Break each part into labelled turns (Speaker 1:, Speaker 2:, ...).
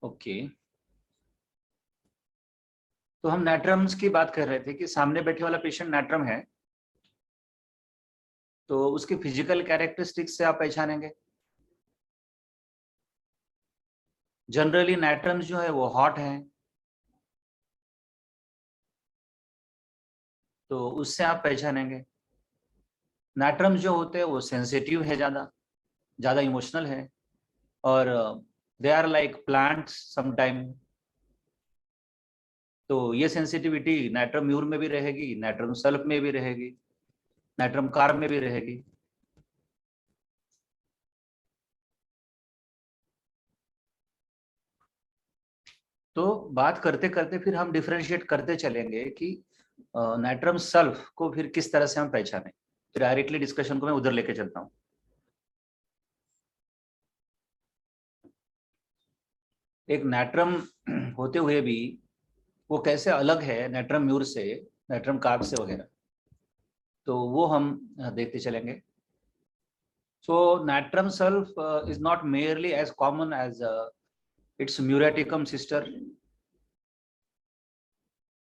Speaker 1: Okay, तो हम नाइट्रम्स की बात कर रहे थे कि सामने बैठे वाला पेशेंट नाइट्रम है, तो उसकी फिजिकल कैरेक्टरिस्टिक्स से आप पहचानेंगे। जनरली नाइट्रम्स जो है वो हॉट है, तो उससे आप पहचानेंगे। नाइट्रम्स जो होते हैं वो सेंसिटिव है, ज़्यादा इमोशनल है, और they are like plants sometime. तो ये सेंसिटिविटी नाइट्रम म्यूर में भी रहेगी, नाइट्रम सल्फ में भी रहेगी, नाइट्रम कार्ब में भी रहेगी। तो बात करते करते फिर हम डिफरेंशिएट करते चलेंगे कि नाइट्रम सल्फ को फिर किस तरह से हम पहचानें। फिर डायरेक्टली डिस्कशन को मैं उधर लेके चलता हूँ। एक नाइट्रम होते हुए भी वो कैसे अलग है नाइट्रम म्यूर से, नाइट्रम कार्ब से वगैरह, तो वो हम देखते चलेंगे। So natrum sulph is not merely as common as its muriaticum sister,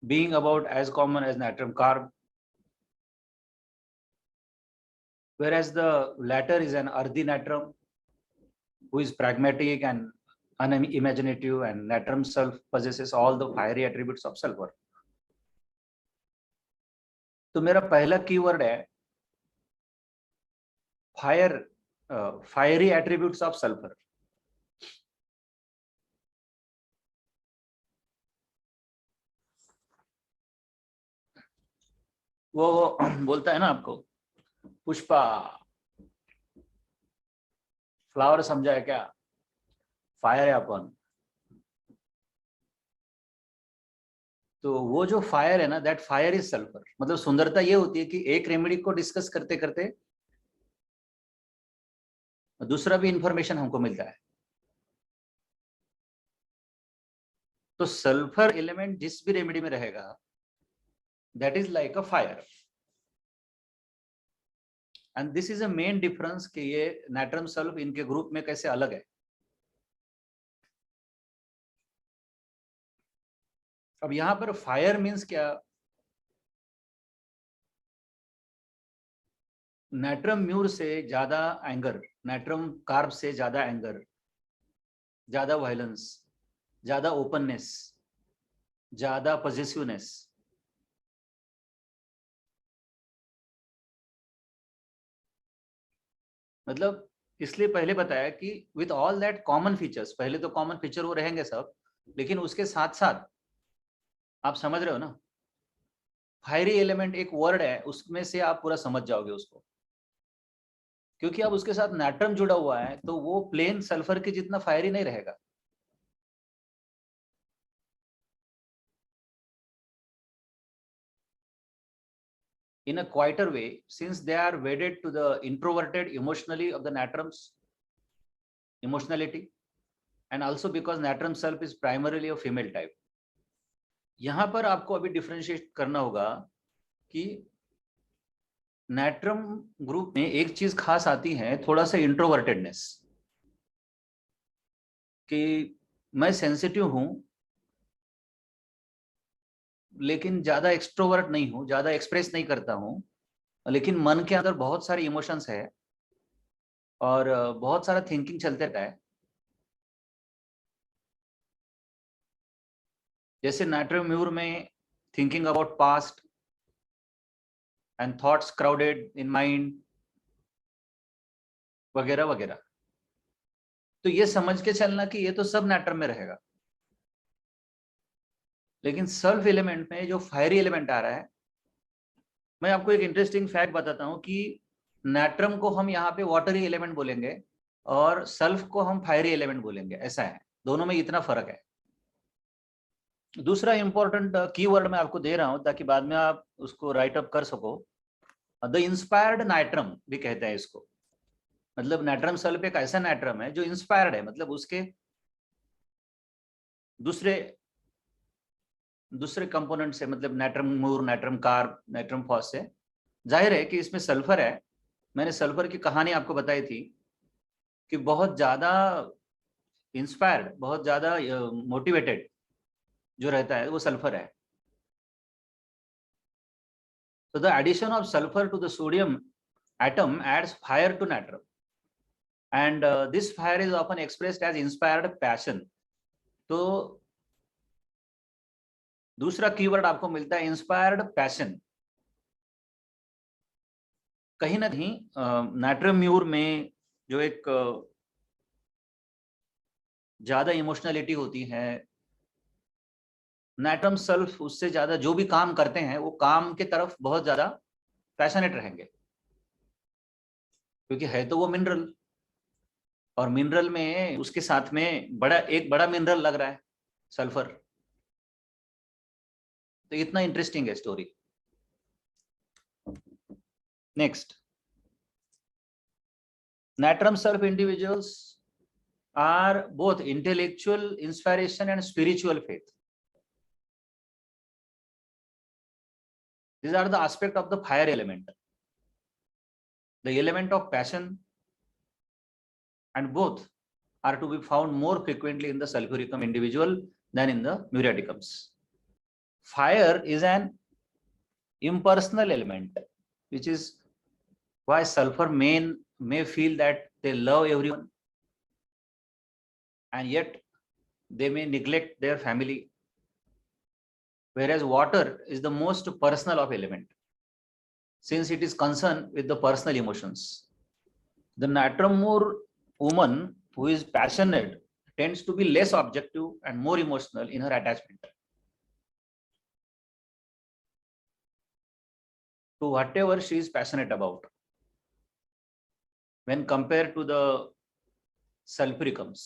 Speaker 1: being about as common as natrium carb, whereas the latter is an earthy natrum who is pragmatic and unimaginative, and natrium sulf possesses all the fiery attributes of sulfur. तो मेरा पहला keyword है fire, fiery attributes of sulphur. वो बोलता है ना आपको, Pushpa flower समझा है क्या, फायर है अपन। तो वो जो फायर है ना, दैट फायर इज सल्फर। मतलब सुंदरता ये होती है कि एक रेमेडी को डिस्कस करते करते दूसरा भी इंफॉर्मेशन हमको मिलता है। तो सल्फर एलिमेंट जिस भी रेमेडी में रहेगा, that is like a fire, and this is a main difference कि ये नाइट्रम सल्फ इनके ग्रुप में कैसे अलग है। अब यहां पर फायर मीन्स क्या, नाइट्रम म्यूर से ज्यादा एंगर, नाइट्रम कार्ब से ज्यादा एंगर, ज्यादा वायलेंस, ज्यादा ओपननेस, ज्यादा पॉजिटिवनेस। मतलब इसलिए पहले बताया कि with all that common features, पहले तो कॉमन फीचर वो रहेंगे सब, लेकिन उसके साथ साथ आप समझ रहे हो ना, फायरी एलिमेंट एक वर्ड है, उसमें से आप पूरा समझ जाओगे उसको, क्योंकि अब उसके साथ नाइट्रम जुड़ा हुआ है, तो वो प्लेन सल्फर के जितना फायरी नहीं रहेगा। In a quieter way, since they are wedded to the introverted emotionally of the natrums emotionality, and also because natrum self is primarily a female type. यहां पर आपको अभी डिफरेंशिएट करना होगा कि नाइट्रम ग्रुप में एक चीज खास आती है, थोड़ा सा इंट्रोवर्टेडनेस, कि मैं सेंसिटिव हूं लेकिन ज्यादा एक्सट्रोवर्ट नहीं हूं, ज्यादा एक्सप्रेस नहीं करता हूं, लेकिन मन के अंदर बहुत सारे इमोशंस है और बहुत सारा थिंकिंग चलते रहता है। जैसे नाइट्रम म्यूर में thinking about past and thoughts crowded in mind वगैरह वगैरह। तो ये समझ के चलना कि ये तो सब नाइट्रम में रहेगा, लेकिन सल्फ एलिमेंट में जो फायरी एलिमेंट आ रहा है, मैं आपको एक इंटरेस्टिंग फैक्ट बताता हूं कि नाइट्रम को हम यहाँ पे वाटरी एलिमेंट बोलेंगे और सल्फ को हम फायरी एलिमेंट बोलेंगे, ऐसा है, दोनों में इतना फर्क है। दूसरा इंपॉर्टेंट कीवर्ड मैं आपको दे रहा हूं ताकि बाद में आप उसको राइट अप कर सको, द इंस्पायर्ड नाइट्रम भी कहते हैं इसको। मतलब नाइट्रम सल्फ एक ऐसा नाइट्रम है जो इंस्पायर्ड है, मतलब उसके दूसरे दूसरे कंपोनेंट से, मतलब नाइट्रम मूर, नाइट्रम कार्ब, नाइट्रम फॉस से। जाहिर है कि इसमें सल्फर है। मैंने सल्फर की कहानी आपको बताई थी कि बहुत ज्यादा इंस्पायर्ड, बहुत ज्यादा मोटिवेटेड जो रहता है वो सल्फर है. So the addition of sulfur to the sodium atom adds fire to natrium, and this fire is often expressed as inspired passion. तो दूसरा कीवर्ड आपको मिलता है इंस्पायर्ड पैशन. कहीं ना कहीं नाट्रियम म्यूर में जो एक ज्यादा इमोशनलिटी होती है, नाट्रियम सल्फ उससे ज्यादा जो भी काम करते हैं वो काम के तरफ बहुत ज्यादा पैशनेट रहेंगे, क्योंकि है तो वो मिनरल, और मिनरल में उसके साथ में एक बड़ा मिनरल लग रहा है सल्फर. तो इतना इंटरेस्टिंग है story. Next, natrium sulf individuals are both intellectual inspiration and spiritual faith. These are the aspect of the fire element, the element of passion, and both are to be found more frequently in the sulfuricum individual than in the muriaticums. Fire is an impersonal element, which is why sulfur may feel that they love everyone, and yet they may neglect their family, whereas water is the most personal of element, since it is concerned with the personal emotions. The natrium woman who is passionate tends to be less objective and more emotional in her attachment to whatever she is passionate about when compared to the sulfuricums.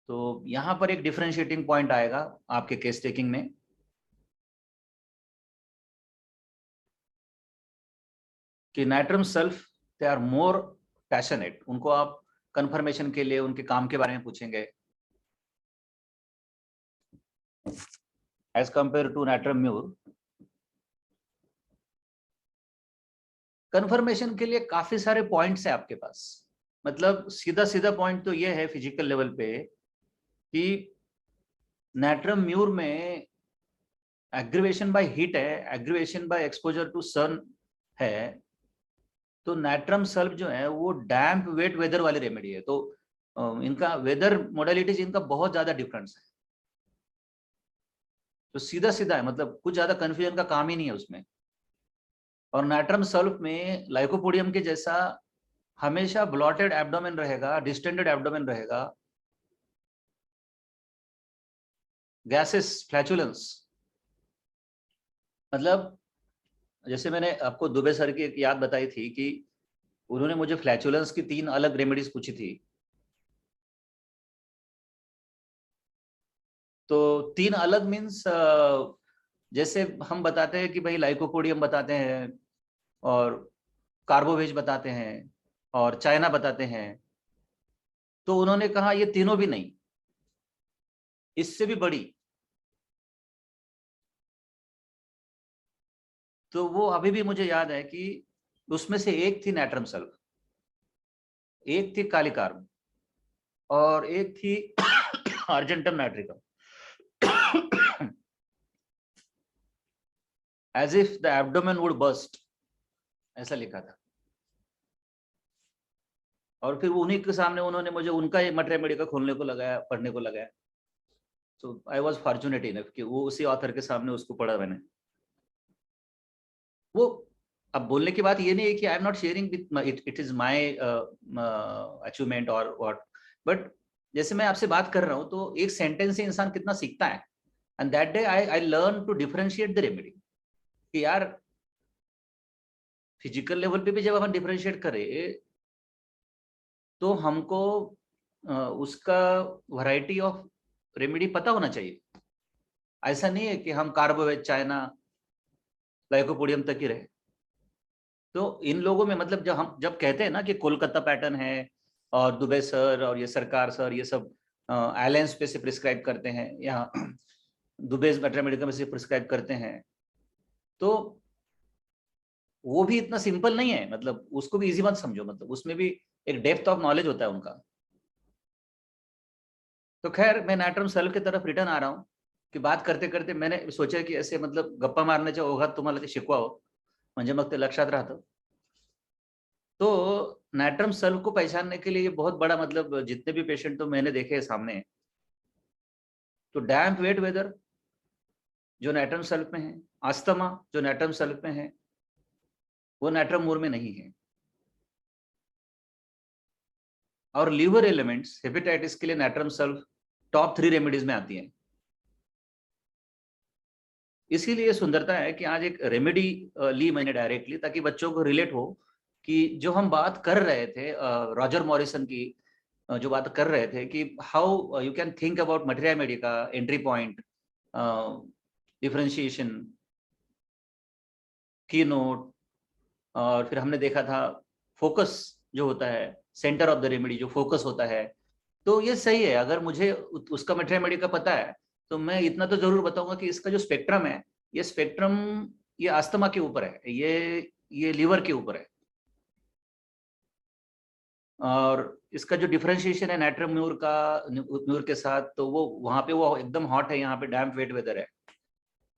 Speaker 1: तो यहां पर एक differentiating point आएगा आपके case taking में कि natrum sulph they are more passionate. उनको आप कंफर्मेशन के लिए उनके काम के बारे में पूछेंगे as compare to natrum mur. Confirmation के लिए काफी सारे पॉइंट्स है आपके पास. मतलब सीधा सीधा पॉइंट तो ये है फिजिकल लेवल पे कि नाइट्रम म्यूर में एग्रीवेशन बाय हीट है, एग्रीवेशन बाय एक्सपोजर टू सन है. तो नाइट्रम सल्फ जो है वो डैम्प वेट वेदर वाली रेमेडी है. तो इनका वेदर मोडालिटीज इनका बहुत ज्यादा डिफरेंस है. तो सीधा सीधा है, मतलब कुछ ज्यादा कंफ्यूजन का काम ही नहीं है उसमें. और नाइट्रम सल्फ में लाइकोपोडियम के जैसा हमेशा ब्लॉटेड एब्डोमेन रहेगा, डिस्टेंडेड एब्डोमेन रहेगा, गैसेस, फ्लैचुलेंस. मतलब जैसे मैंने आपको दुबे सर की एक याद बताई थी कि उन्होंने मुझे फ्लैचुलेंस की 3 अलग रेमेडीज पूछी थी. तो 3 अलग मीन्स जैसे हम बताते हैं कि भाई लाइकोपोडियम बताते हैं और कार्बोवेज बताते हैं और चाइना बताते हैं. तो उन्होंने कहा ये तीनों भी नहीं, इससे भी बड़ी. तो वो अभी भी मुझे याद है कि उसमें से एक थी नाइट्रम सल्फ, एक थी कालीकार्ब और एक थी argentum nitricum. As if the abdomen would burst, ऐसा लिखा था. और फिर उन्हीं के सामने उन्होंने मुझे उनका मट रेमेडी का खोलने को लगाया, पढ़ने को लगाया. सो आई वाज फॉर्चुनेट इनफ कि वो उसी ऑथर के सामने उसको पढ़ा मैंने. वो अब बोलने की बात ये नहीं है कि I am not sharing with it is my achievement और व्हाट, बट जैसे मैं आपसे बात कर रहा हूँ तो एक सेंटेंस से इंसान कितना सीखता है. And that day I learn to differentiate the remedy कि यार फिजिकल लेवल पे भी जब हम डिफरेंशिएट करें तो हमको उसका वैरायटी ऑफ रेमेडी पता होना चाहिए. ऐसा नहीं है कि हम कार्बोवेज, चाइना, लाइकोपोडियम तक ही रहे. तो इन लोगों में मतलब जब कहते हैं ना कि कोलकाता पैटर्न है और दुबे सर और ये सरकार सर ये सब एलायंस पे से प्रिस्क्राइब करते हैं या दुबे मेट्रामेडिका में से प्रिस्क्राइब करते हैं, तो वो भी इतना सिंपल नहीं है. मतलब उसको भी इजी मत समझो, मतलब उसमें भी एक डेप्थ ऑफ नॉलेज होता है उनका. तो खैर मैं नॅट्रम सल्फ की तरफ रिटर्न आ रहा हूँ की बात करते करते मैंने सोचा की ऐसे मतलब गप्पा मारण्याच्या ओघात तुम्हाला ते शिकवावं म्हणजे मग ते लक्षात राहतं. तो नैट्रम सल्फ को पहचानने के लिए बहुत बड़ा मतलब जितने भी पेशेंट तो मैंने देखे हैं सामने, तो डैम्प वेट वेदर जो नैट्रम सल्फ में है, अस्थमा जो नैट्रम सल्फ में है, वो नैट्रम मूर में नहीं है. और लीवर एलिमेंट्स हेपेटाइटिस के लिए नैट्रम सल्फ टॉप 3 रेमेडीज में आती है. इसीलिए सुंदरता है कि आज एक रेमेडी ली मैंने डायरेक्टली ताकि बच्चों को रिलेट हो कि जो हम बात कर रहे थे रॉजर मॉरिसन की जो बात कर रहे थे कि how you can think about materia Medica entry point differentiation की नोट और फिर हमने देखा था फोकस जो होता है सेंटर ऑफ द रेमेडी जो फोकस होता है. तो ये सही है अगर मुझे उसका मटेरिया मेडिका पता है तो मैं इतना तो जरूर बताऊंगा कि इसका जो स्पेक्ट्रम है ये स्पेक्ट्रम ये अस्थमा के ऊपर है, ये लीवर के ऊपर है. और इसका जो डिफरेंशिएशन है नैट्रम म्यूर के साथ तो वो वहां पे वो एकदम हॉट है, यहाँ पे डैम्प वेट वेदर है.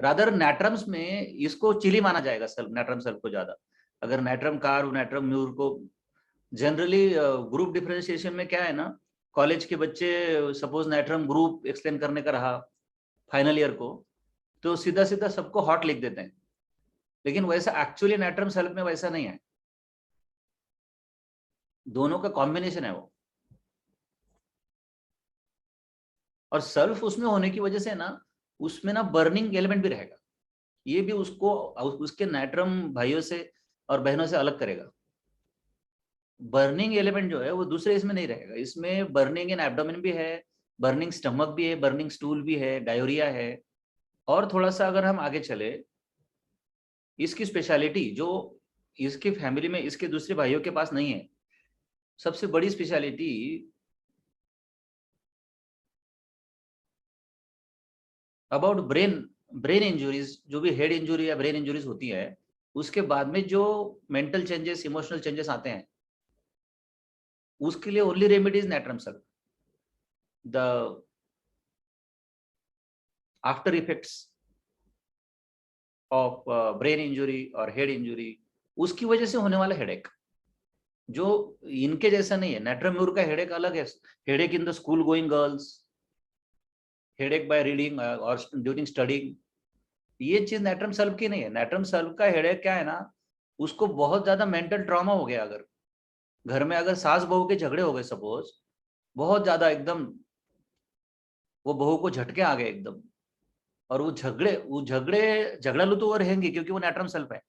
Speaker 1: रादर नैट्रम्स में इसको चिली माना जाएगा सल्फ, नैट्रम सल्फ को ज्यादा. अगर नैट्रम कार्ब नैट्रम म्यूर को जनरली ग्रुप डिफरेंशिएशन में क्या है ना, कॉलेज के बच्चे सपोज नैट्रम ग्रुप एक्सप्लेन करने का रहा फाइनल ईयर को तो सीधा सीधा सबको हॉट लिख देते हैं, लेकिन वैसा एक्चुअली नैट्रम सल्फ में वैसा नहीं है, दोनों का कॉम्बिनेशन है वो. और सल्फ उसमें होने की वजह से ना उसमें ना बर्निंग एलिमेंट भी रहेगा, ये भी उसको उसके नैट्रम भाइयों से और बहनों से अलग करेगा. बर्निंग एलिमेंट जो है वो दूसरे इसमें नहीं रहेगा, इसमें बर्निंग इन एब्डोमेन भी है, बर्निंग स्टमक भी है, बर्निंग स्टूल भी है, डायोरिया है. और थोड़ा सा अगर हम आगे चले, इसकी स्पेशलिटी जो इसकी फैमिली में इसके दूसरे भाइयों के पास नहीं है, सबसे बड़ी स्पेशलिटी अबाउट ब्रेन इंजुरीज, जो भी हेड इंजुरी या ब्रेन इंजुरीज होती है उसके बाद में जो मेंटल चेंजेस इमोशनल चेंजेस आते हैं उसके लिए only remedies natrum sulph. The after effects of brain injury और हेड इंजुरी, उसकी वजह से होने वाला हेडेक जो इनके जैसा नहीं है. नैट्रम म्यूर का हेडेक अलग है, headache in the school going girls, headache by reading और ड्यूरिंग स्टडिंग, ये चीज नैट्रम सल्फ की नहीं है. नैट्रम सल्फ का हेडेक क्या है ना, उसको बहुत ज्यादा मेंटल ट्रॉमा हो गया, अगर घर में अगर सास बहू के झगड़े हो गए सपोज, बहुत ज्यादा एकदम वो बहू को झटके आ गए एकदम, और वो झगड़ालू तो वो रहेंगे क्योंकि वो नैट्रम सल्फ है,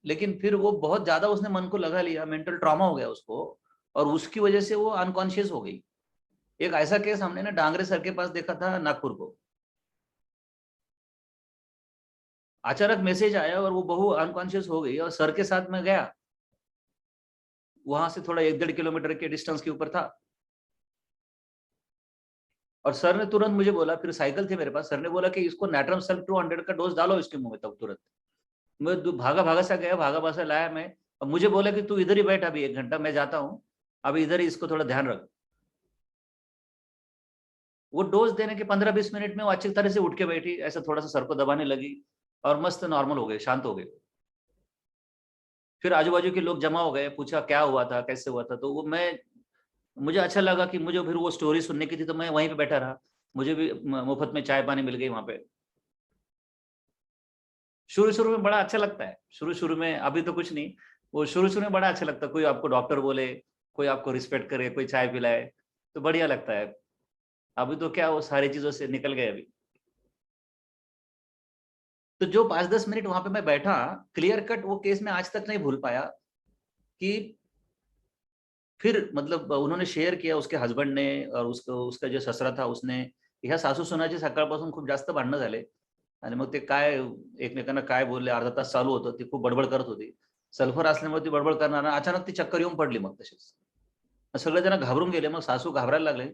Speaker 1: लेकिन फिर वो बहुत ज्यादा उसने मन को लगा लिया, मेंटल ट्रॉमा हो गया उसको और उसकी वजह से वो अनकॉन्शियस हो गई. एक ऐसा केस हमने ना डांगरे सर के पास देखा था नागपुर को. अचानक मैसेज आया और वो बहू अनकॉन्शियस हो गई और सर के साथ में गया, वहां से थोड़ा 1-1.5 किलोमीटर के डिस्टेंस के ऊपर था. और सर ने तुरंत मुझे बोला, फिर साइकिल थी मेरे पास, सर ने बोला कि इसको नैट्रम सल्फ 200 का डोज डालो इसके मुंह में. तब तुरंत मैं भागा भागा सा गया, भागा भागा लाया मैं, और मुझे बोला कि तू इधर ही बैठ अभी 1 घंटा, मैं जाता हूँ अभी इधर ही, इसको थोड़ा ध्यान रख. वो डोज देने के 15-20 मिनट में वो अच्छी तरह से उठ के बैठी, ऐसा थोड़ा सा सर को दबाने लगी और मस्त नॉर्मल हो गए, शांत हो गए. फिर आजू बाजू के लोग जमा हो गए, पूछा क्या हुआ था कैसे हुआ था, तो वो मुझे अच्छा लगा कि मुझे फिर वो स्टोरी सुनने की थी, तो मैं वहीं पे बैठा रहा, मुझे भी मुफ्त में चाय पानी मिल गई वहां पे. शुरू शुरू में बड़ा अच्छा लगता है, शुरू शुरू में, अभी तो कुछ नहीं, वो शुरू शुरू में बड़ा अच्छा लगता है, कोई आपको डॉक्टर बोले, कोई आपको रिस्पेक्ट करे, कोई चाय पिलाए, तो बढ़िया लगता है. अभी तो क्या वो सारी चीजों से निकल गए अभी. तो जो 5-10 मिनट वहां पे मैं बैठा, क्लियर कट वो केस में आज तक नहीं भूल पाया कि फिर मतलब उन्होंने शेअर किया उसके हस्बंड ने और उसका जो ससरा था उसने, ह्या सासू सुनाचे सकाळपासून खूप जास्त भांडणं झाले आणि मग ते काय एकमेकांना काय बोलले, अर्धा तास चालू होतं, ती खूप बडबड करत होती. सल्फर असल्यामुळे ती बडबड करणार, अचानक ती चक्कर येऊन पडली. मग तशीच सगळेजण घाबरून गेले, मग सासू घाबरायला लागले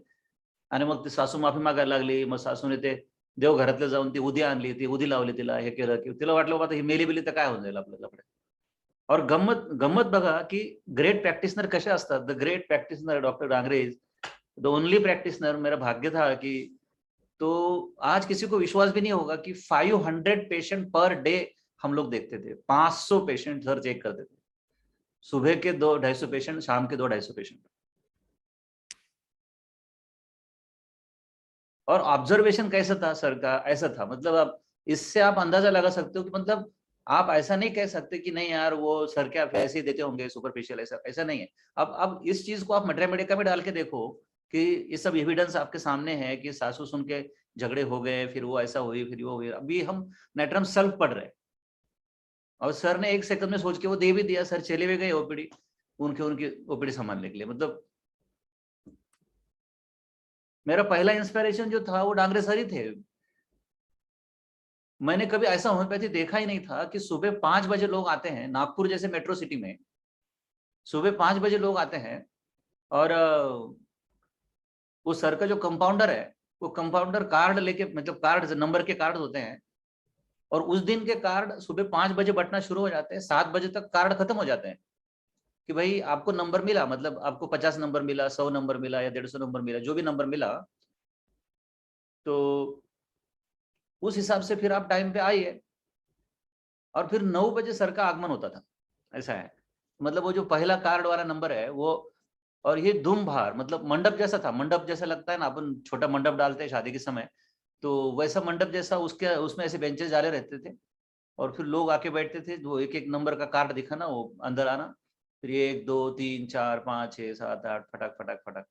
Speaker 1: आणि मग ती सासू माफी मागायला लागली. मग सासूने ते देवघरातले जाऊन ती उदी आणली, ती उदी लावली तिला, हे केलं की तिला वाटलं बाबा ही मेली बिली तर काय होऊन जाईल आपल्याला. और गंमत गंमत बघा की ग्रेट प्रॅक्टिशनर कसे असतात. The great practitioner doctor Dangre the only practitioner, मेरा भाग्य था कि, तो आज किसी को विश्वास भी नहीं होगा कि 500 पेशेंट पर डे हम लोग देखते थे। 500 पेशेंट सर चेक करते थे, सुबह के 200-250 पेशेंट, शाम के 200-250 पेशेंट। और ऑब्जर्वेशन कैसा था सर का, ऐसा था, मतलब आप इससे आप अंदाजा लगा सकते हो कि मतलब आप ऐसा नहीं कह सकते कि नहीं यार वो सर क्या ऐसे ही देते होंगे सुपरफिशियल, ऐसा ऐसा नहीं है। अब इस चीज को आप मटेरिया में डाल के देखो कि ये सब एविडेंस आपके सामने है कि सासू सुन के झगड़े हो गए, फिर वो ऐसा हुई, फिर वो हुई। अभी हम नेट्रम सेल्फ पढ़ रहे हैं और सर ने 1 सेकंड में सोच के वो दे भी दिया, सर चले भी गए ओपीडी, उनकी ओपीडी संभालने के लिए। मतलब मेरा पहला इंस्पिरेशन जो था वो डांगरे सर ही थे। मैंने कभी ऐसा होम्योपैथी देखा ही नहीं था कि सुबह 5 बजे लोग आते हैं, नागपुर जैसे मेट्रो सिटी में सुबह 5 बजे लोग आते हैं, और वो सर का जो कंपाउंडर है, वो कंपाउंडर कार्ड लेके, मतलब कार्ड नंबर के कार्ड होते हैं, और उस दिन के कार्ड सुबह 5 बजे बंटना शुरू हो जाते हैं, 7 बजे तक कार्ड खत्म हो जाते हैं कि भाई आपको नंबर मिला, मतलब आपको 50 नंबर मिला, 100 नंबर मिला या 150 नंबर मिला, जो भी नंबर मिला, तो उस हिसाब से फिर आप टाइम पे आइए। और फिर 9 बजे सर का आगमन होता था, ऐसा है। मतलब वो जो पहला कार्ड वाला नंबर है वो, और ये धूम भार, मतलब मंडप जैसा था, मंडप जैसा लगता है ना, अपन छोटा मंडप डालते हैं शादी के समय, तो वैसा मंडप जैसा, उसके उसमें ऐसे बेंचेस डाले रहते थे, और फिर लोग आके बैठते थे, वो एक एक नंबर का कार्ड दिखाना, वो अंदर आना, फिर 1 2 3 4 5 6 7 8 फटक फटक फटक।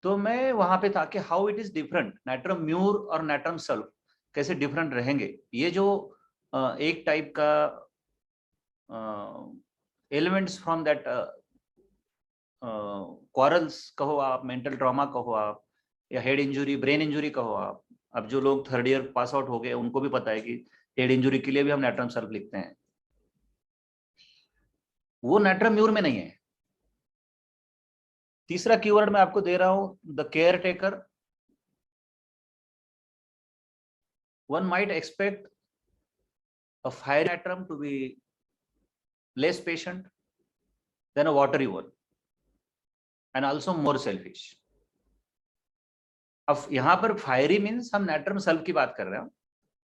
Speaker 1: तो मैं वहां पे था कि how it is different, natrum mur और नाइट्रम सल्फ कैसे डिफरेंट रहेंगे। ये जो एक टाइप का एलिमेंट्स फ्रॉम दैट क्वारल्स कहो आप, मेंटल ट्रॉमा कहो आप, या हेड इंजुरी, ब्रेन इंजुरी कहो आप। अब जो लोग 3rd ईयर पास आउट हो गए उनको भी पता है कि हेड इंजुरी के लिए भी हम नाइट्रम सल्फ लिखते हैं, वो नाइट्रम म्यूर में नहीं है। तीसरा कीवर्ड मैं आपको दे रहा हूं, the care taker. One might expect a fire atom to be less patient than a watery one and also more selfish. अब यहां पर फायरी मीन्स हम नाइट्रम सल्फ की बात कर रहे हैं,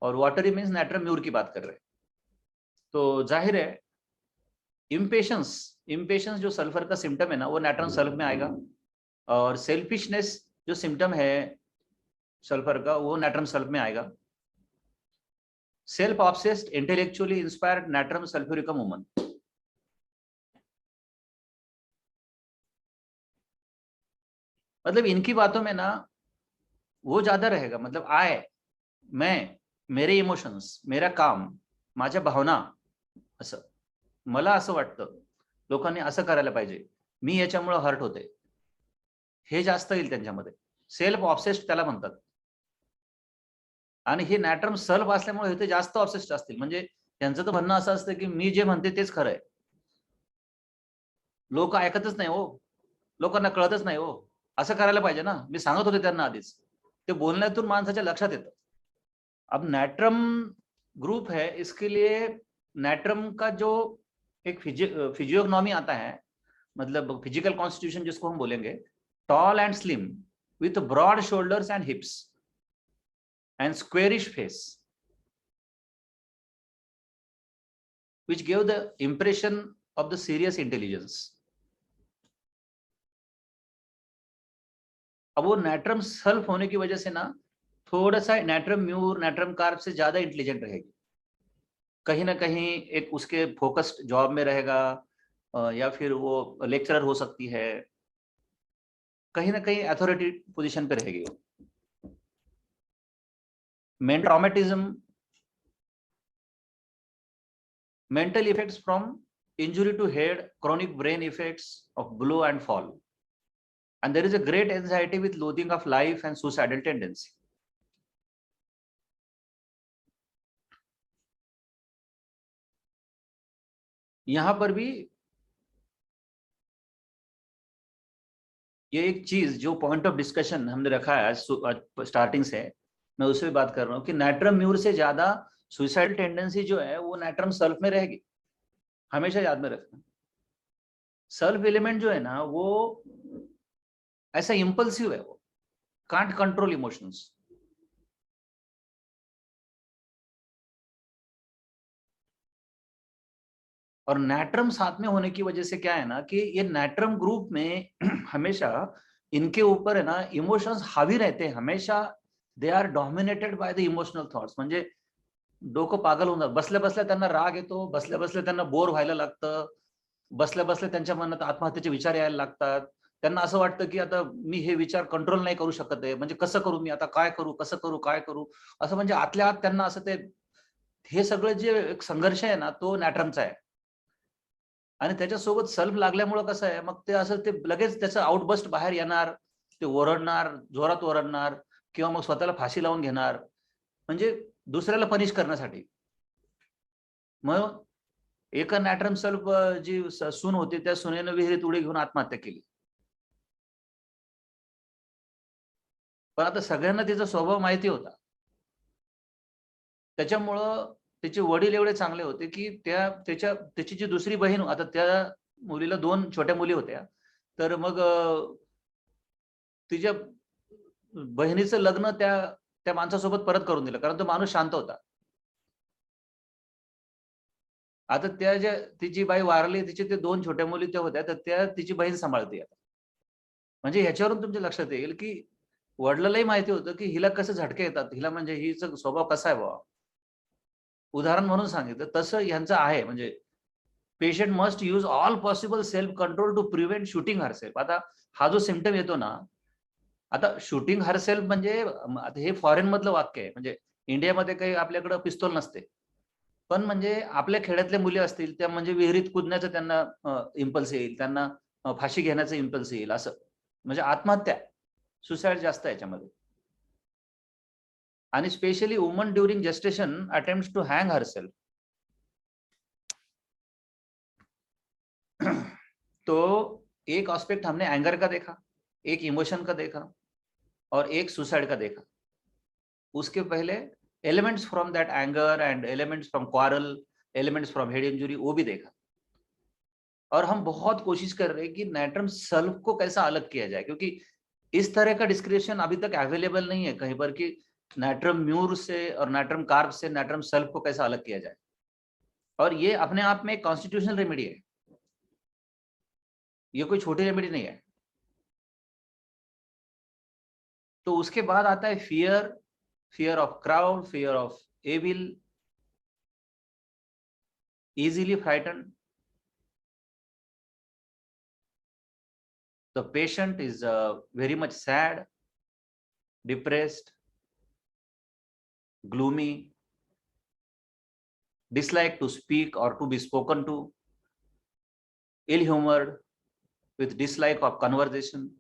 Speaker 1: और वाटरी मीन्स नाइट्रम म्यूर की बात कर रहे हैं। तो जाहिर है इम्पेशंस, इम्पेशंस जो सल्फर का सिम्टम है ना, वो नाइट्रम सल्फ में आएगा, और सेल्फिशनेस जो सिम्टम है सल्फर का, वो नाइट्रम सल्फ में आएगा। Self obsessed intellectually inspired nitrum sulphuricum woman. मतलब इनकी बातों में ना वो ज्यादा रहेगा, मतलब मैं, मेरे इमोशन्स, मेरा काम, माझ्या भावना, असं मला असं वाटतं, लोकांनी असं करायला पाहिजे, मी याच्यामुळे हर्ट होते, हे जास्त येईल त्यांच्यामध्ये। सेल्फ ऑब्सेस्ड त्याला म्हणतात, आणि हे नॅट्रम सल्फ असल्यामुळे ते जास्त ऑब्सेस्ड असतील। म्हणजे त्यांचं तर म्हणणं असं असतं की मी जे म्हणते तेच खरं आहे, लोक ऐकतच नाही हो, लोकांना कळतच नाही हो, असं करायला पाहिजे ना, मी सांगत होते त्यांना आधीच, ते बोलण्यातून माणसाच्या लक्षात येतं। अब नैट्रम ग्रुप है, इसके लिए नैट्रम का जो एक फिजियोग्नॉमी आता है, मतलब फिजिकल कॉन्स्टिट्यूशन जिसको हम बोलेंगे, tall and slim with broad shoulders and hips and squarish face, which gave the impression of the serious intelligence. अब वो नैट्रम सल्फ होने की वजह से ना थोड़ा सा नैट्रम म्यूर, नैट्रम कार्ब से ज्यादा इंटेलिजेंट रहेगी, कहीं ना कहीं एक उसके फोकस्ड जॉब में रहेगा, या फिर वो लेक्चरर हो सकती है, कहीं ना कहीं अथॉरिटी पोजीशन पे रहेगी वो। Mental traumatism, mental effects from injury to head, chronic brain effects of blow and fall, and there is a great anxiety with loathing of life and suicidal tendency. यहां पर भी ये एक चीज जो पॉइंट ऑफ डिस्कशन हमने रखा है आज स्टार्टिंग से, मैं उससे भी बात कर रहा हूँ कि नैट्रम म्यूर से ज्यादा सुइसाइडल टेंडेंसी जो है वो नैट्रम सल्फ में रहेगी, हमेशा याद में रखना। सल्फ एलिमेंट जो है ना वो ऐसा इम्पल्सिव है वो, कांट कंट्रोल इमोशंस। और नैट्रम साथ में होने की वजह से क्या है ना कि ये नैट्रम ग्रुप में हमेशा इनके ऊपर है ना इमोशंस हावी रहते हैं हमेशा। They are dominated by the emotional thoughts. म्हणजे डोकं पागल होऊन जातं. बसल्या बसल्या त्यांना राग येतो, बसल्या बसल्या त्यांना बोर व्हायला लागतं, बसल्या बसल्या त्यांच्या मनात आत्महत्येचे विचार यायला लागतात. त्यांना असं वाटतं की आता मी हे विचार कंट्रोल नाही करू शकत आहे, म्हणजे कसं करू मी आता, काय करू, कसं करू, काय करू, असं म्हणजे आतल्या आत त्यांना असं ते हे सगळं जे एक संघर्ष आहे ना तो नॅट्रमचा आहे. आणि त्याच्यासोबत सल्फ लागल्यामुळं कसं आहे, मग ते असं ते लगेच त्याचं आउटबस्ट बाहेर येणार, ते ओरडणार, जोरात ओरडणार किंवा मग स्वतःला फाशी लावून घेणार, म्हणजे दुसऱ्याला पनिश करण्यासाठी. मग एका नॅट्रम सल्फ जी सून होती त्या सुनेनं विहिरीत उडी घेऊन आत्महत्या केली. पण आता सगळ्यांना तिचा स्वभाव माहिती होता. त्याच्यामुळं त्याचे वडील एवढे चांगले होते की त्याची जी दुसरी बहीण, आता त्या मुलीला 2 छोट्या मुली होत्या, तर मग तिच्या बहिणीचं लग्न त्या त्या माणसासोबत परत करून दिलं, कारण तो माणूस शांत होता. आता त्या ज्या तिची बाई वारली, तिचे ते 2 छोट्या मुली त्या होत्या, तर त्या तिची बहीण सांभाळते आता. म्हणजे ह्याच्यावरून तुमच्या लक्षात येईल की वडिलांनाही माहिती होतं की हिला कसं झटके येतात, हिला म्हणजे हिचा स्वभाव कसा आहे बाबा. उदाहरण म्हणून सांगितलं तसं ह्यांचं आहे. म्हणजे patient must use all possible self control to prevent shooting herself. आता हा जो सिम्पटम येतो ना, आता शूटिंग हरसेल्फ म्हणजे आता हे फॉरेन मधलं वाक्य आहे. म्हणजे इंडियामध्ये काही आपल्याकडे पिस्तूल नसते. पण म्हणजे आपल्या खेड्यातल्या मुली असतील त्या म्हणजे विहिरीत कूदण्याचं त्यांना इम्पल्स येईल, त्यांना फाशी घेण्याचं इम्पल्स येईल असं. म्हणजे आत्महत्या, सुसाईड जास्त आहे याच्यामध्ये. आणि specially woman during gestation attempts to hang herself. तो एक एस्पेक्ट हमने एंगर का देखा, एक इमोशन का देखा और एक सुसाइड का देखा. उसके पहले elements from that anger and elements from quarrel, elements from head injury वो भी देखा. और हम बहुत कोशिश कर रहे हैं कि नैट्रम सल्फ को कैसा अलग किया जाए, क्योंकि इस तरह का डिस्क्रिप्शन अभी तक अवेलेबल नहीं है कहीं पर कि नैट्रम म्यूर से और नैट्रम कार्ब से नैट्रम सल्फ को कैसा अलग किया जाए. और ये अपने आप में एक कॉन्स्टिट्यूशनल रेमेडी है, ये कोई छोटी रेमेडी नहीं है. तो उसके बाद आता है fear, fear of crowd, fear of evil, easily frightened. The patient is very much sad, depressed, gloomy, dislike to speak or to be spoken to, ill-humored, with dislike of conversation,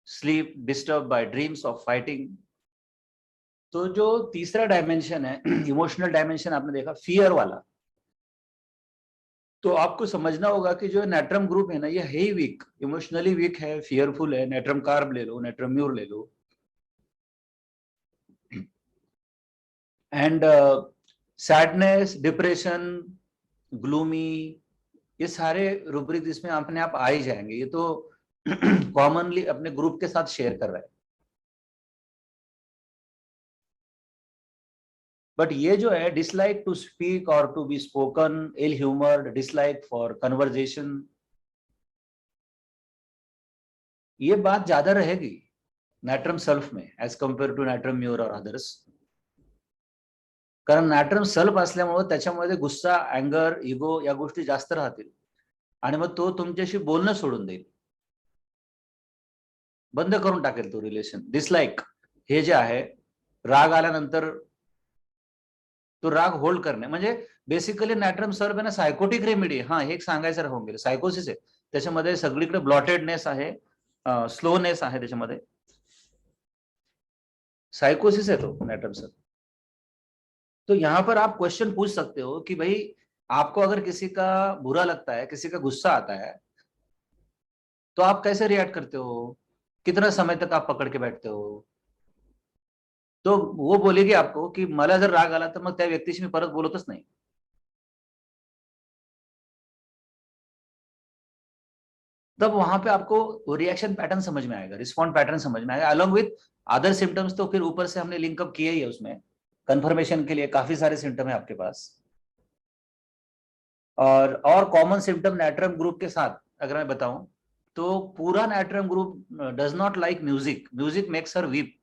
Speaker 1: sleep disturbed by dreams of fighting. तो जो तीसरा dimension है emotional dimension आपने देखा fear वाला, तो आपको समझना होगा कि जो नैट्रम ग्रुप है ना ये है ही वीक, इमोशनली वीक है, फियरफुल है. नैट्रम कार्ब ले लो, नैट्रम म्यूर ले लो, एंड सैडनेस, डिप्रेशन, ग्लूमी, ये सारे रूब्रिक इसमें अपने आप आ ही जाएंगे. ये तो कॉमनली अपने ग्रुप के साथ शेयर कर रहे हैं. बट ये जो है डिसलाइक टू स्पीक और to be spoken, ill humoured, dislike for conversation, ये बात ज्यादा रहेगी नैट्रम सल्फ में as compare to natrum mur और अदर्स. कारण नॅट्रम सल्फ असल्यामुळे त्याच्यामध्ये गुस्सा, अँगर, इगो या गोष्टी जास्त राहतील आणि मग तो तुमच्याशी बोलणं सोडून देईल, बंद करून टाकेल तो रिलेशन. डिसलाइक हे जे आहे, राग आल्यानंतर तो राग होल्ड करणे, म्हणजे बेसिकली नॅट्रम सल्फ आहे ना सायकोटिक रेमेडी. हा हे एक सांगायचं राहून गेलं, सायकोसिस आहे त्याच्यामध्ये, सगळीकडे ब्लॉटेडनेस आहे, स्लोनेस आहे त्याच्यामध्ये, साइकोसिस है तो नैट्रम सल्फ. तो यहाँ पर आप क्वेश्चन पूछ सकते हो कि भाई आपको अगर किसी का बुरा लगता है, किसी का गुस्सा आता है, तो आप कैसे रिएक्ट करते हो, कितना समय तक आप पकड़ के बैठते हो. तो वो बोलेगी आपको की मला जर राग आला तर मग त्या व्यक्तीशी मी परत बोलतच नाही. तब वहां पे आपको रिएक्शन पैटर्न समझ में आएगा, रिस्पॉन्ड पैटर्न समझ में आएगा अलॉन्ग विथ अदर सिम्टम्स। तो फिर ऊपर से हमने लिंकअप किया ही है, उसमें कंफर्मेशन के लिए काफी सारे सिम्टम है आपके पास। और कॉमन सिम्टम नाइट्रम ग्रुप के साथ अगर मैं बताऊं तो पूरा nitrum group does not like music, music makes her weep.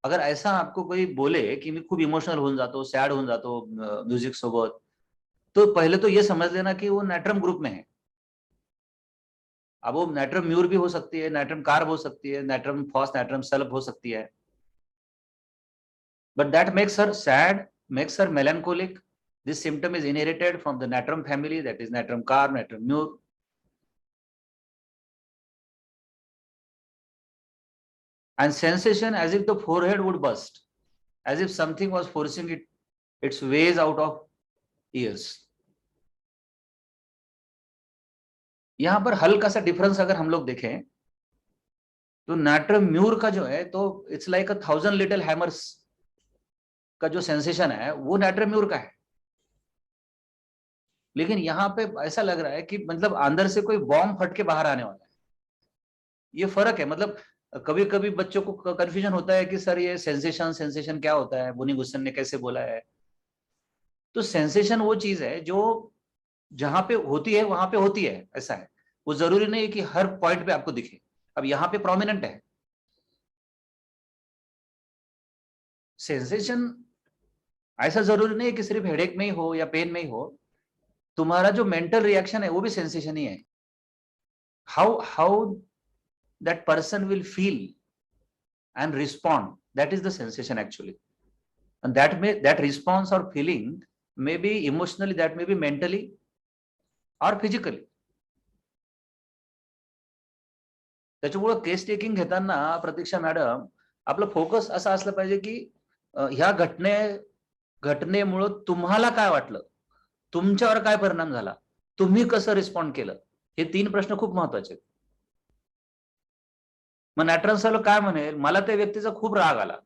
Speaker 1: अगर ऐसा आपको कोई बोले की मी खूप इमोशनल होऊन जातो, सॅड होऊन जातो म्युझिक सोबत, तो पहले तो ये समझ लेना कि वो नाइट्रम ग्रुप में है। अब वो नाइट्रम म्यूर भी हो सकती है, नाइट्रम कार्ब हो सकती है, नाइट्रम फॉस, नाइट्रम सल्फ हो सकती है, but that makes her sad, makes her melancholic. This symptom is inherited from the natrum family, that is natrum carb, natrum mur. And sensation as if the forehead would burst, as if something was forcing its ways out of ears. यहां पर हल्का सा difference अगर हम लोग देखें तो नाट्रम mur का जो है तो इट्स लाइक 1000 लिटिल हैमर्स का जो सेंसेशन है वो नाट्रम म्यूर का है। लेकिन यहाँ पे ऐसा लग रहा है कि मतलब अंदर से कोई बॉम्ब फट के बाहर आने वाला है। ये फर्क है। मतलब कभी कभी बच्चों को कंफ्यूजन होता है कि सर ये सेंसेशन सेंसेशन क्या होता है, बुनी गुस्सन ने कैसे बोला है। तो सेंसेशन वो चीज है जो जहां पे होती है वहां पे होती है, ऐसा है। वो जरूरी नहीं है कि हर पॉइंट पे आपको दिखे। अब यहाँ पे प्रोमिनेंट है सेंसेशन, ऐसा जरूरी नहीं है कि सिर्फ हेडेक में ही हो या पेन में ही हो, तुम्हारा जो मेंटल रिएक्शन है वो भी सेंसेशन ही है। How that person will feel and respond, that is the sensation actually. And that response or feeling may be emotionally, that may be mentally or physically. त्याच्यामुळे केस टेकिंग घेताना प्रतीक्षा madam आपलं focus असा असलं पाहिजे की ह्या घटनेमुळे तुम्हाला काय वाटलं, तुमच्यावर काय परिणाम झाला, तुम्ही कसं रिस्पॉन्ड केलं, हे 3 प्रश्न खूप महत्वाचे आहेत। मग नॅट्रन सर काय म्हणेल, मला त्या व्यक्तीचा खूप राग आला,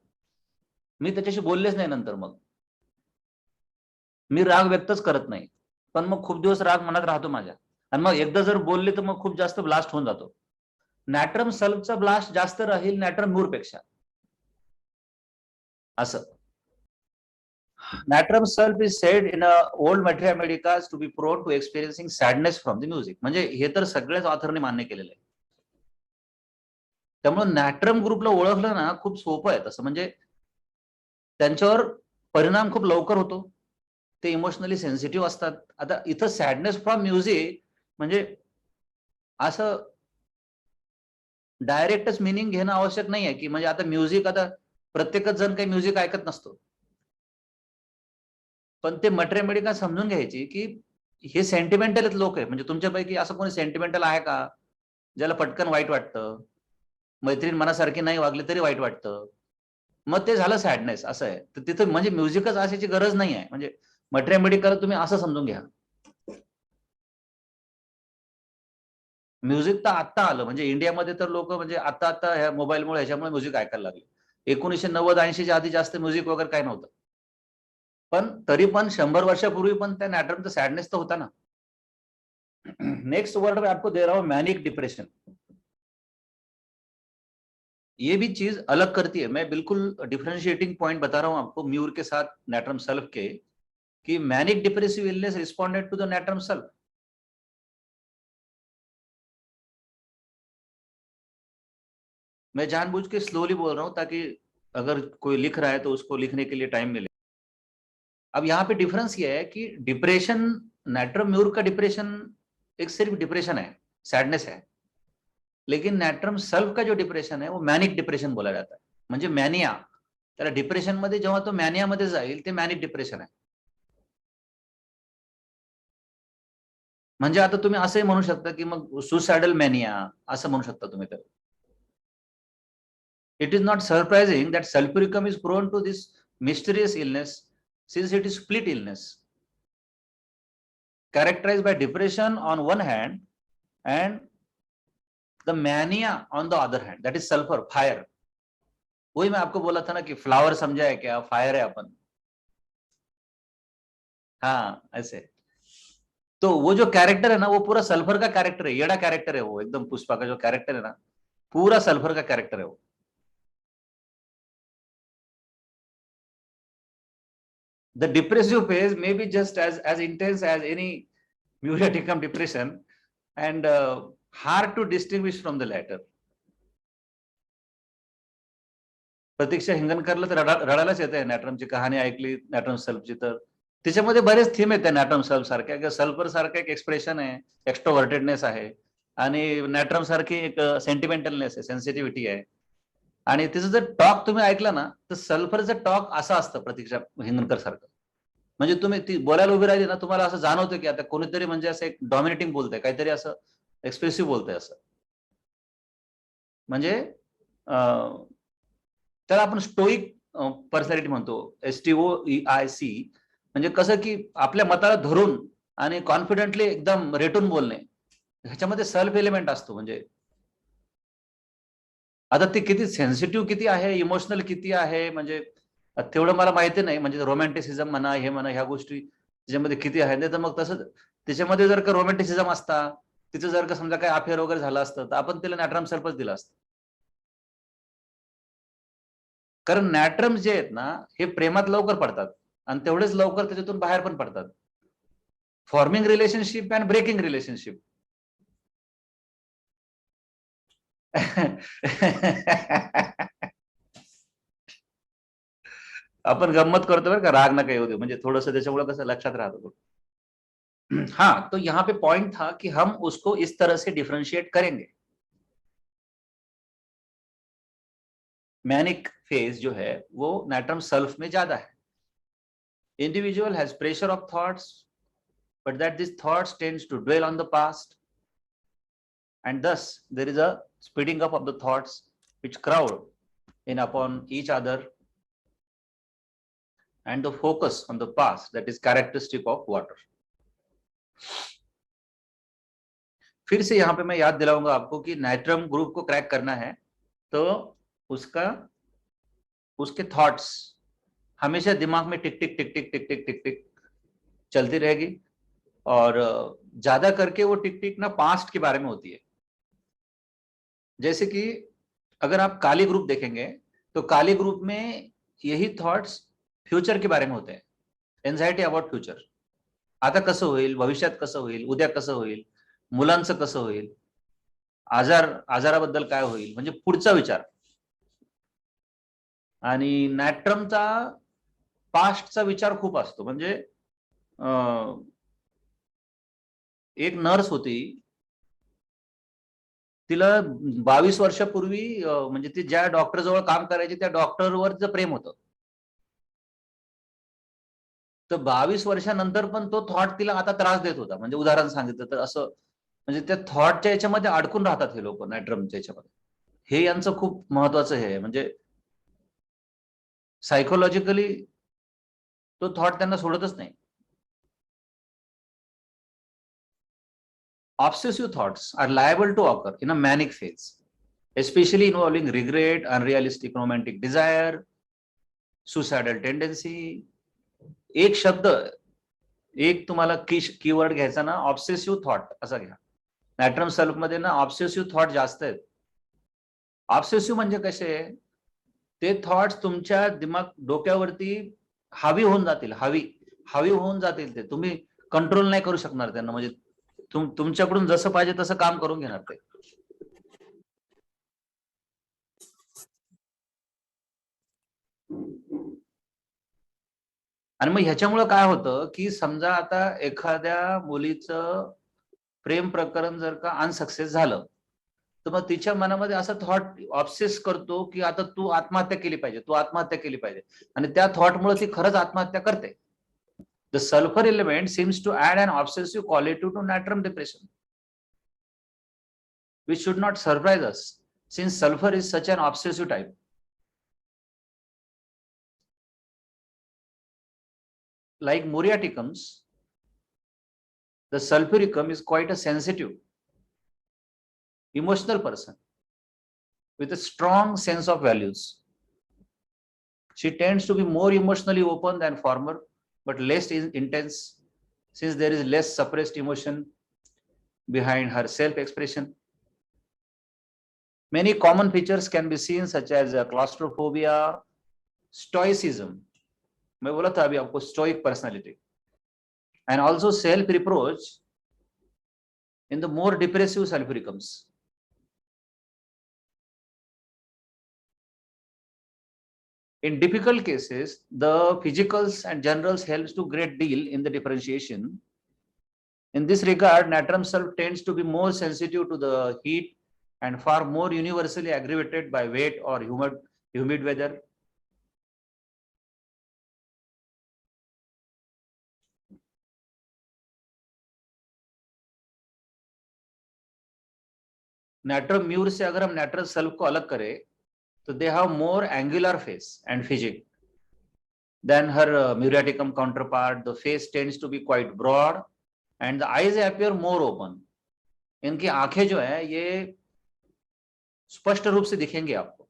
Speaker 1: मी त्याच्याशी बोललेच नाही नंतर, मग मी राग व्यक्तच करत नाही, पण मग खूप दिवस राग मनात राहतो माझ्या, आणि मग एकदा जर बोलले तर मग खूप जास्त ब्लास्ट होऊन जातो। नॅट्रम सल्फचा ब्लास्ट जास्त राहील नॅट्रम म्यूर पेक्षा, असं। Natrum sulph is said in old materia medicas to be prone to experiencing sadness from the music, म्हणजे हे तर सगळ्याच ऑथरने मान्य केलेलं आहे। त्यामुळे नॅट्रम ग्रुपला ओळखलं ना खूप सोपं आहे तसं, म्हणजे त्यांच्यावर परिणाम खूप लवकर होतो, ते इमोशनली सेन्सिटिव्ह असतात। आता इथं सॅडनेस फ्रॉम म्युझिक म्हणजे असं डायरेक्टच मिनिंग घेणं आवश्यक नाही आहे की म्हणजे आता म्युझिक, आता प्रत्येकच जण काही म्युझिक ऐकत नसतो, पण ते मटेरिया मेडिका समजून घ्यायची की हे सेंटिमेंटल लोक आहे। म्हणजे तुमच्यापैकी असं कोणी सेंटिमेंटल आहे का ज्याला पटकन वाईट वाटतं, मैत्रीण मनासारखी नाही वागली तरी वाईट वाटतं, मग ते झालं सॅडनेस, असं आहे। तर तिथं म्हणजे म्युझिकच असायची गरज नाही आहे, म्हणजे मटेरिया मेडिकल तुम्ही असं समजून घ्या। म्युझिक तर आत्ता आलं, म्हणजे इंडियामध्ये तर लोक म्हणजे आता आता ह्या मोबाईलमुळे ह्याच्यामुळे म्युझिक ऐकायला लागले। 1990-80च्या आधी जास्त म्युझिक वगैरे काय नव्हतं, पण तरी पण 100 वर्षापूर्वी पण त्या नॅट्रमचा सॅडनेस तर होता ना। नेक्स्ट वर्ड मैं आपको दे रहा हूं मैनिक डिप्रेशन। ये भी चीज अलग करती है, मैं बिल्कुल डिफरेंशिएटिंग पॉइंट बता रहा हूं आपको म्यूर के साथ नैट्रम सल्फ के, कि manic depressive illness responded to the natrum sulph. मैं जानबूझ के स्लोली बोल रहा हूं ताकि अगर कोई लिख रहा है तो उसको लिखने के लिए टाइम मिले। अब यहाँ पे डिफरेंस ये है कि डिप्रेशन, नैट्रम म्यूर का डिप्रेशन एक सिर्फ डिप्रेशन है, सैडनेस है, लेकिन नॅट्रम सल्फ का जो डिप्रेशन है वो मॅनिक डिप्रेशन बोला जाता है। म्हणजे मॅनिया, त्याला डिप्रेशन मध्ये जेव्हा तो मॅनिया मध्ये जाईल ते मॅनिक डिप्रेशन आहे। म्हणजे आता तुम्ही असंही म्हणू शकता की मग सुसायडल मॅनिया असं म्हणू शकता तुम्ही। तर it is not surprising that sulfuricum is prone to this mysterious illness since it is split illness characterized by depression on one hand and the mania on the other hand, that is sulfur, fire। वही मैं आपको बोला था ना कि flower समझा है क्या, फायर है अपन। हाँ ऐसे। तो वो जो कैरेक्टर है ना, वो पूरा सल्फर का कैरेक्टर है, येड़ा कैरेक्टर है वो, एकदम पुष्पा का जो कैरेक्टर है ना, पूरा सल्फर का कैरेक्टर है वो। The depressive phase may be just as intense as any muriaticum depression and hard to distinguish from the latter. प्रतीक्षा हिंगणकरला तर रडायलाच येते नॅट्रमची कहाणी ऐकली, नॅट्रम सल्फची, तर त्याच्यामध्ये बरेच थीम आहेत त्या नॅट्रम सल्फ सारख्या. सल्फर सारखं एक एक्सप्रेशन आहे, एक्स्ट्रोवर्टेडनेस आहे, आणि नॅट्रम सारखी एक सेंटिमेंटलनेस आहे, सेन्सिटिव्हिटी आहे. आणि तिचं जर टॉक तुम्ही ऐकलं ना, तर सल्फरचं टॉक असं असतं प्रतीक्षा हिंगणकर सारखं. म्हणजे तुम्ही ती बोलायला उभी राहिली ना, तुम्हाला असं जाणवतं की आता कोणीतरी म्हणजे असं एक डॉमिनेटिंग बोलतंय, काहीतरी असं एक्सप्रेसिव्ह बोलतंय असं. म्हणजे त्याला आपण स्टोईक पर्सनॅलिटी म्हणतो, STOEIC. म्हणजे कसं की आपल्या मताला धरून आणि कॉन्फिडेंटली एकदम रेटून बोलणे, ह्याच्यामध्ये सेल्फ एलिमेंट असतो. म्हणजे आता ते किती सेन्सिटिव्ह किती आहे, इमोशनल किती आहे, म्हणजे तेवढं मला माहिती नाही. म्हणजे रोमॅन्टिसिझम म्हणा, हे म्हणा, ह्या गोष्टी त्याच्यामध्ये किती आहे. नाही तर मग तसं त्याच्यामध्ये जर का रोमॅन्टिसिझम असता, तिचं जर का समजा काही अफेअर वगैरे झालं असतं, तर आपण त्याला नॅट्रम सल्फच दिला असतं. कारण नॅट्रम जे आहेत ना, हे प्रेमात लवकर पडतात आणि तेवढेच लवकर त्याच्यातून बाहेर पण पडतात. Forming relationship and breaking relationship. अपन गम्मत करतो बरं का, राग ना काही होते, म्हणजे थोडंसं त्याच्यामुळे कसं लक्षात राहतो. हाँ, तो यहाँ पे पॉइंट था कि हम उसको इस तरह से डिफरेंशिएट करेंगे. मैनिक फेज जो है वो नैट्रम सल्फ में ज्यादा है. Individual has pressure of thoughts, but that these thoughts tends to dwell on the past, and thus there is a speeding up of the thoughts which crowd in upon each other, and the focus on the past that is characteristic of water. फिर से यहाँ पे मैं याद दिलाऊंगा आपको कि nitrum group को crack करना है तो उसके थॉट्स हमेशा दिमाग में टिक टिक टिक टिक टिक टिक टिक टिक चलती रहेगी, और ज्यादा करके वो टिक टिक ना पास्ट के बारे में होती है. जैसे कि अगर आप काली ग्रुप देखेंगे तो काली ग्रुप में यही थॉट्स फ्यूचर के बारे में होते हैं. एन्झायटी अबाउट फ्यूचर, आता कसं होईल, भविष्यात कसं होईल, उद्या कसं होईल, मुलांचं कसं होईल, आजाराबद्दल काय होईल, म्हणजे पुढचा विचार. आणि नॅट्रमचा पास्टचा विचार खूप असतो. म्हणजे एक नर्स होती, तिला 22 वर्षापूर्वी म्हणजे ती ज्या डॉक्टर जवळ काम करायची त्या डॉक्टरवर प्रेम होतं. तर 22 वर्षानंतर पण तो थॉट तिला आता त्रास देत होता. म्हणजे उदाहरण सांगितलं तर असं, म्हणजे त्या थॉटच्या याच्यामध्ये अडकून राहतात हे लोक नॅट्रमच्या याच्यामध्ये. हे यांचं खूप महत्वाचं हे आहे. म्हणजे सायकोलॉजिकली तो थॉट त्यांना सोडतच नाही. Obsessive thoughts are liable to occur in a manic phase, especially involving regret, unrealistic romantic desire, suicidal tendency. एक शब्द, एक तुम्हाला कीवर्ड घ्यायचा ना, ऑब्सेसिव्ह थॉट असा घ्या. नॅट्रम सल्फ मध्ये ना ऑब्सेसिव्ह थॉट जास्त आहेत. ऑब्सेसिव्ह म्हणजे कसे, ते थॉट्स तुमच्या डोक्यावरती हावी होऊन जातील, हावी होऊन जातील. ते तुम्ही कंट्रोल नाही करू शकणार त्यांना. म्हणजे तुमच्याकडून जसं पाहिजे तसं काम करून घेणार ते. आणि मग ह्याच्यामुळे काय होतं की समजा आता एखाद्या मुलीचं प्रेम प्रकरण जर का अनसक्सेस झालं, तर मग तिच्या मनामध्ये असा थॉट ऑब्सेस करतो की आता तू आत्महत्या केली पाहिजे, तू आत्महत्या केली पाहिजे, आणि त्या थॉटमुळे ती खरंच आत्महत्या करते. The sulfur element seems to add an obsessive quality to natrum depression, which should not surprise us since sulfur is such an obsessive type. Like muriaticums, the sulfuricum is quite a sensitive, emotional person with a strong sense of values. She tends to be more emotionally open than former, but less intense since there is less suppressed emotion behind her self-expression. Many common features can be seen such as claustrophobia, stoicism, मैं बोला था अभी आपको stoic personality, and also self-reproach in the more depressive sulfuricums. In difficult cases, the physicals and generals helps to great deal in the differentiation. In this regard, natrum sulf tends to be more sensitive to the heat and far more universally aggravated by wet or humid weather. Natrum mur से अगर हम natrum sulf को अलग करें, तो they have more angular face and physique than her muriaticum counterpart. The face tends to be quite broad and the eyes appear more open. इनकी आंखें जो है ये स्पष्ट रूप से दिखेंगे आपको,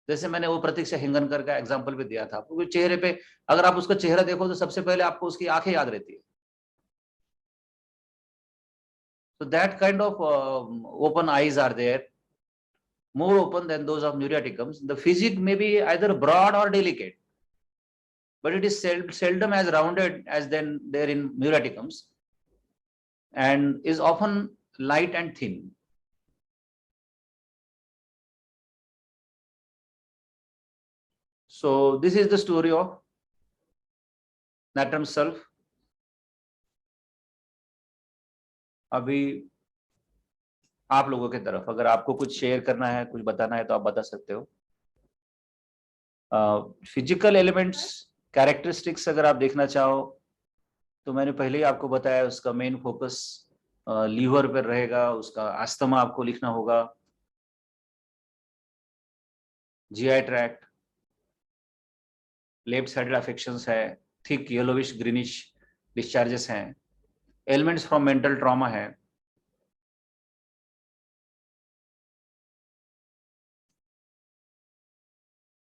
Speaker 1: जैसे मैंने वो प्रतीक्षा हिंगनकर का एग्जांपल भी दिया था, क्योंकि चेहरे पे अगर आप उसका चेहरा देखो तो सबसे पहले आपको उसकी आंखें याद रहती है. So that kind of open eyes are there, more open than those of muriaticums. The physique may be either broad or delicate, but it is seldom as rounded as then there in muriaticums, and is often light and thin. So this is the story of natrum sulf. अभी आप लोगों की तरफ अगर आपको कुछ share करना है, कुछ बताना है तो आप बता सकते हो. फिजिकल एलिमेंट्स, कैरेक्टरिस्टिक्स अगर आप देखना चाहो तो मैंने पहले ही आपको बताया उसका मेन फोकस लीवर पर रहेगा, उसका अस्थमा आपको लिखना होगा, GI tract, left sided affections है, थिक येलोविश ग्रीनिश डिस्चार्जेस हैं, एलिमेंट्स फ्रॉम मेंटल ट्रॉमा है,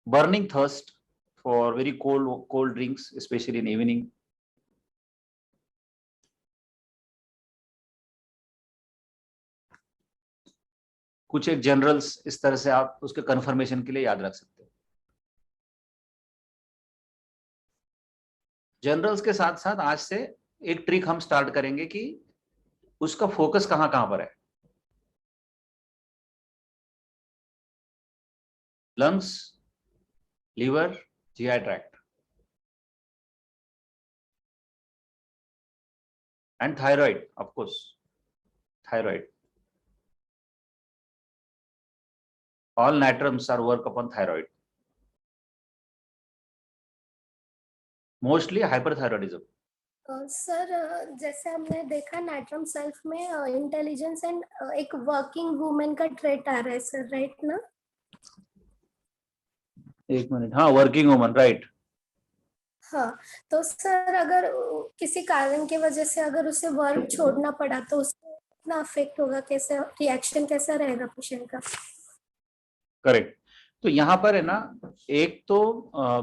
Speaker 1: burning thirst for very cold drinks, especially in evening. कुछ एक जनरल्स इस तरह से आप उसके कंफर्मेशन के लिए याद रख सकते हो. जनरल्स के साथ साथ आज से एक ट्रिक हम स्टार्ट करेंगे कि उसका फोकस कहां कहां पर है. Lungs, liver, GI tract, and thyroid, of course, thyroid. All natrums are work upon thyroid. Mostly hyperthyroidism.
Speaker 2: Sir जैसे हमने देखा नाइट्रम सेल्फ में इंटेलिजेंस एंड एक वर्किंग वुमेन का ट्रेट आ रहा है सर, राइट ना?
Speaker 1: एक मिनट, हाँ, वर्किंग वुमन, राइट.
Speaker 2: हाँ, तो सर अगर किसी कारण की वजह से अगर उसे वर्क छोड़ना पड़ा तो उसको कितना अफेक्ट होगा, कैसे रिएक्शन कैसा रहेगा पेशेंट का?
Speaker 1: करेक्ट. तो यहाँ पर है ना, एक तो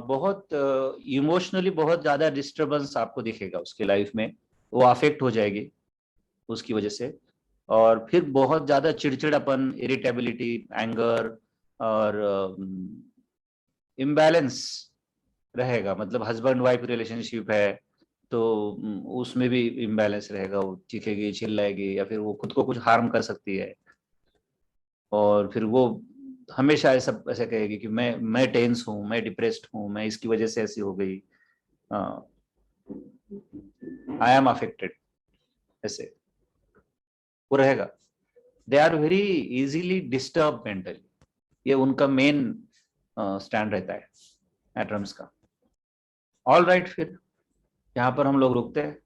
Speaker 1: बहुत इमोशनली बहुत ज्यादा डिस्टर्बेंस आपको दिखेगा उसकी लाइफ में, वो अफेक्ट हो जाएगी उसकी वजह से, और फिर बहुत ज्यादा चिड़चिड़ापन, इरिटेबिलिटी, एंगर और इम्बैलेंस रहेगा. मतलब हस्बैंड वाइफ रिलेशनशिप है तो उसमें भी इम्बैलेंस रहेगा, वो चीखेगी, चिल्लाएगी, या फिर वो खुद को कुछ हार्म कर सकती है, और फिर वो हमेशा ऐसा कहेगी कि मैं टेंस हूँ, मैं डिप्रेस्ड हूँ, मैं इसकी वजह से ऐसी हो गई, आई एम अफेक्टेड, ऐसे वो रहेगा. They are very easily disturb mentally, ये उनका मेन स्टैंड रहता है एटम्स का. ऑल राइट, फिर यहाँ पर हम लोग रुकते हैं.